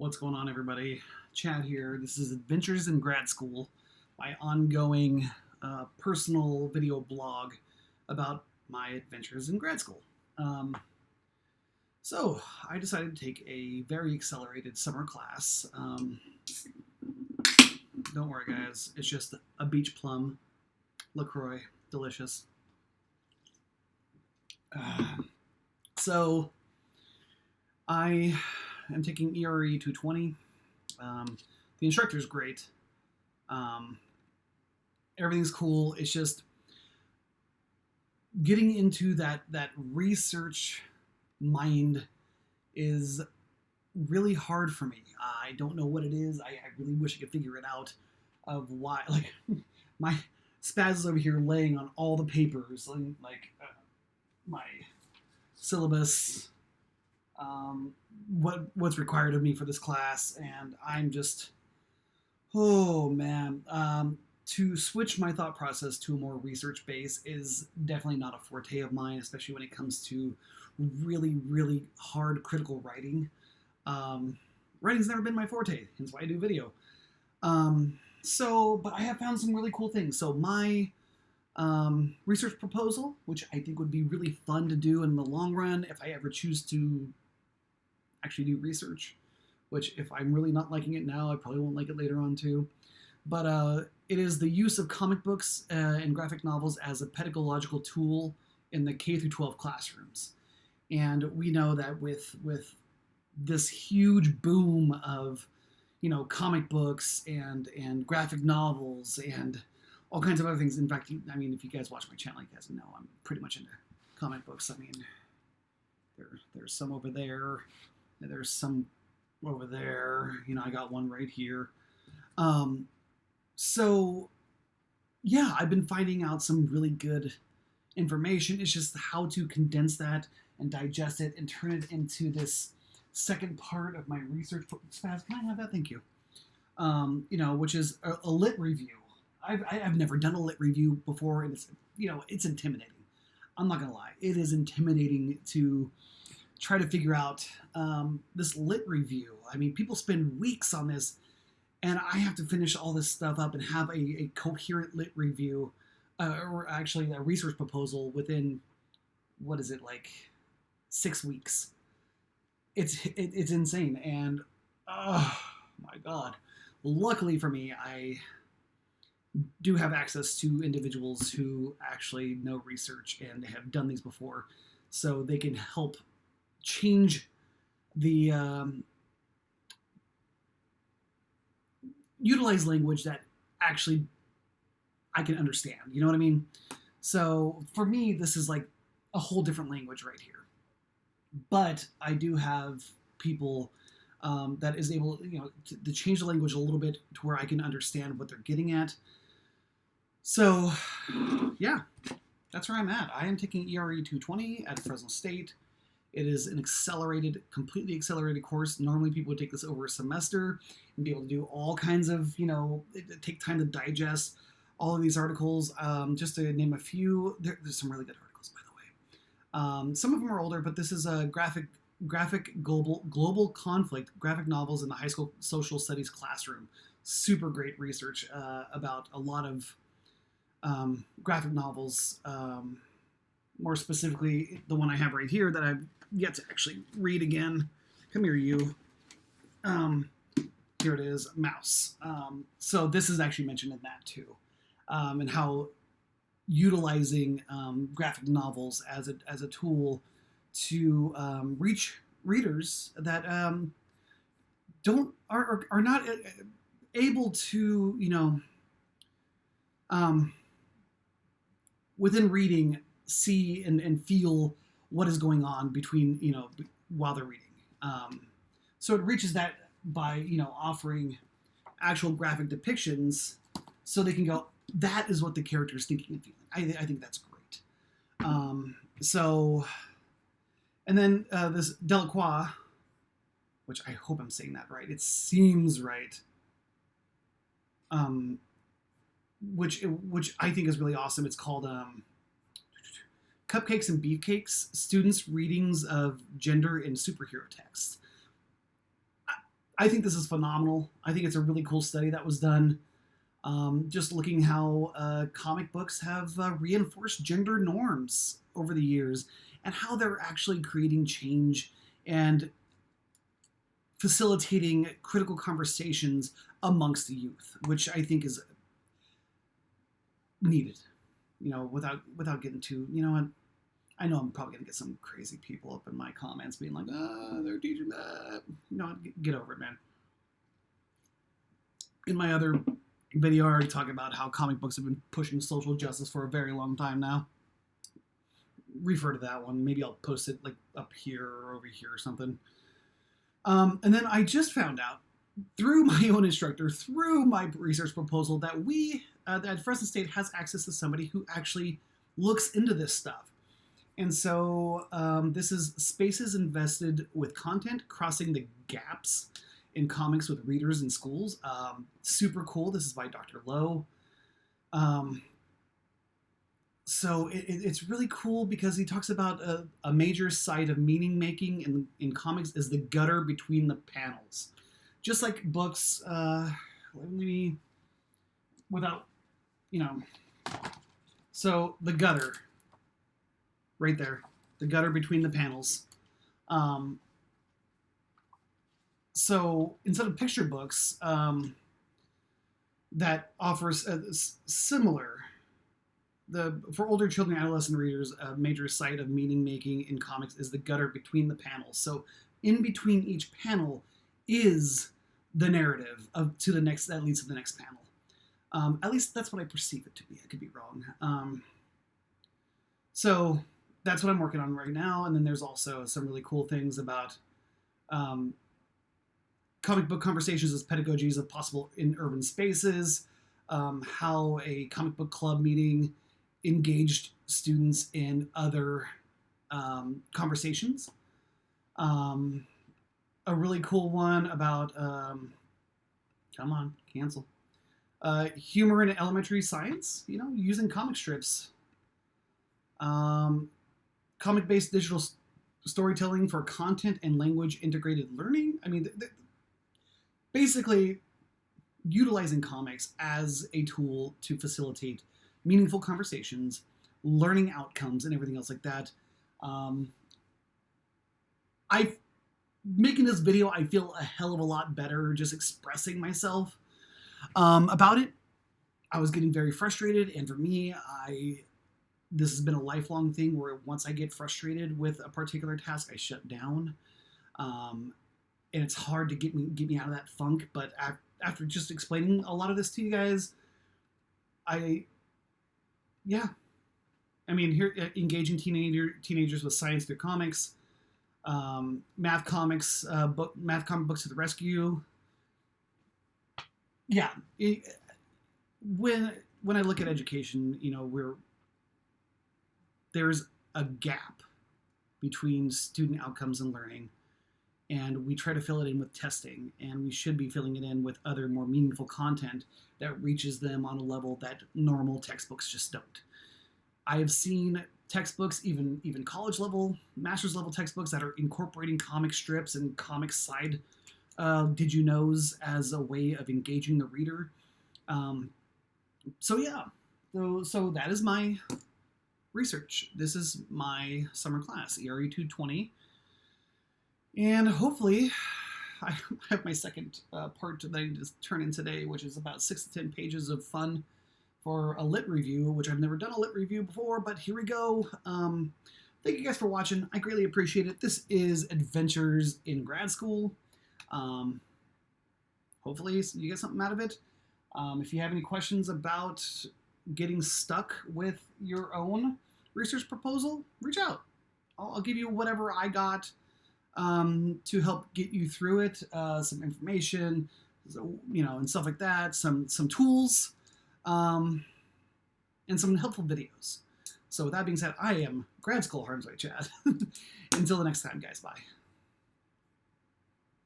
What's going on, everybody? Chad here. This is Adventures in Grad School, my ongoing personal video blog about my adventures in grad school. So, I decided to take a very accelerated summer class. Don't worry, guys. It's just a beach plum LaCroix. Delicious. So, I am taking ERE 220. The instructor's great. Everything's cool. It's just getting into that research mind is really hard for me. I don't know what it is. I really wish I could figure it out of why. Like, my spaz is over here laying on all the papers, my syllabus, what's required of me for this class, and I'm just, oh man. To switch my thought process to a more research base is definitely not a forte of mine, especially when it comes to really, really hard critical writing. Writing's never been my forte, hence why I do video. But I have found some really cool things. So my research proposal, which I think would be really fun to do in the long run if I ever choose to actually do research, which if I'm really not liking it now, I probably won't like it later on too. But it is the use of comic books and graphic novels as a pedagogical tool in the K through 12 classrooms. And we know that with this huge boom of, comic books and graphic novels and all kinds of other things. In fact, if you guys watch my channel, you guys know I'm pretty much into comic books. There's some over there, and there's some over there. I got one right here. So, yeah, I've been finding out some really good information. It's just how to condense that and digest it and turn it into this second part of my research. Spaz, can I have that? Thank you. Which is a lit review. I've never done a lit review before, and it's intimidating. I'm not gonna lie, it is intimidating to try to figure out this lit review. People spend weeks on this, and I have to finish all this stuff up and have a coherent lit review, or actually a research proposal within, 6 weeks. It's insane, and oh my god. Luckily for me, I do have access to individuals who actually know research and have done these before, so they can help change the utilize language that actually I can understand. You know what I mean? So for me, this is like a whole different language right here. But I do have people that is able, to change the language a little bit to where I can understand what they're getting at. So, yeah, that's where I'm at. I am taking ERE 220 at Fresno State. It is an completely accelerated course. Normally people would take this over a semester and be able to do all kinds of, take time to digest all of these articles. Just to name a few, there's some really good articles, by the way. Some of them are older, but this is a graphic global conflict, graphic novels in the high school social studies classroom. Super great research about a lot of graphic novels, more specifically the one I have right here that I've yet to actually read again. Come here, you. Here it is, Mouse. So this is actually mentioned in that too, and how utilizing graphic novels as a tool to reach readers that are not able to within reading see and feel what is going on between while they're reading. So it reaches that by offering actual graphic depictions, so they can go, that is what the character is thinking and feeling. I think that's great. And then this Delacroix, which I hope I'm saying that right. It seems right. Which I think is really awesome. It's called Cupcakes and Beefcakes, Students' Readings of Gender in Superhero Texts. I think this is phenomenal. I think it's a really cool study that was done. Just looking how comic books have reinforced gender norms over the years and how they're actually creating change and facilitating critical conversations amongst the youth, which I think is needed. You know, without getting too, you know what? I know I'm probably gonna get some crazy people up in my comments being like, they're teaching that. You know, get over it, man. In my other video, I already talked about how comic books have been pushing social justice for a very long time now. Refer to that one. Maybe I'll post it like up here or over here or something. And then I just found out through my own instructor, through my research proposal, that we at Fresno State has access to somebody who actually looks into this stuff. And so this is Spaces Invested with Content, Crossing the Gaps in Comics with Readers in Schools. Super cool. This is by Dr. Lowe. So it's really cool because he talks about a major site of meaning making in comics is the gutter between the panels. Just like books, let me, without, you know, so the gutter, right there, the gutter between the panels. So instead of picture books, that offers a similar, for older children and adolescent readers, a major site of meaning making in comics is the gutter between the panels. So in between each panel is the narrative to the next, that leads to the next panel. At least that's what I perceive it to be. I could be wrong. So that's what I'm working on right now. And then there's also some really cool things about comic book conversations as pedagogies of possible in urban spaces, how a comic book club meeting engaged students in other conversations. A really cool one about, come on, cancel. Humor in elementary science, you know, using comic strips. Comic-based digital storytelling for content and language integrated learning. I mean, basically utilizing comics as a tool to facilitate meaningful conversations, learning outcomes, and everything else like that. Making this video, I feel a hell of a lot better just expressing myself about it. I was getting very frustrated, and for me, this has been a lifelong thing where once I get frustrated with a particular task, I shut down. And it's hard to get me out of that funk, but after just explaining a lot of this to you guys, I mean, here, engaging teenagers with science through comics, math comic books to the rescue. Yeah, when I look at education, you know, there's a gap between student outcomes and learning, and we try to fill it in with testing, and we should be filling it in with other more meaningful content that reaches them on a level that normal textbooks just don't. I have seen textbooks, even college level, master's level textbooks that are incorporating comic strips and comic side did you knows as a way of engaging the reader. So yeah, so that is my research. This is my summer class, ERE 220. And hopefully I have my second part that I just turned in today, which is about 6 to 10 pages of fun for a lit review, which I've never done a lit review before, but here we go. Thank you guys for watching. I greatly appreciate it. This is Adventures in Grad School. Hopefully you get something out of it. If you have any questions about getting stuck with your own research proposal, reach out. I'll give you whatever I got to help get you through it. Some information, you know, and stuff like that. Some tools, and some helpful videos. So with that being said, I am Grad School Harmsway Chad. Until the next time, guys. Bye.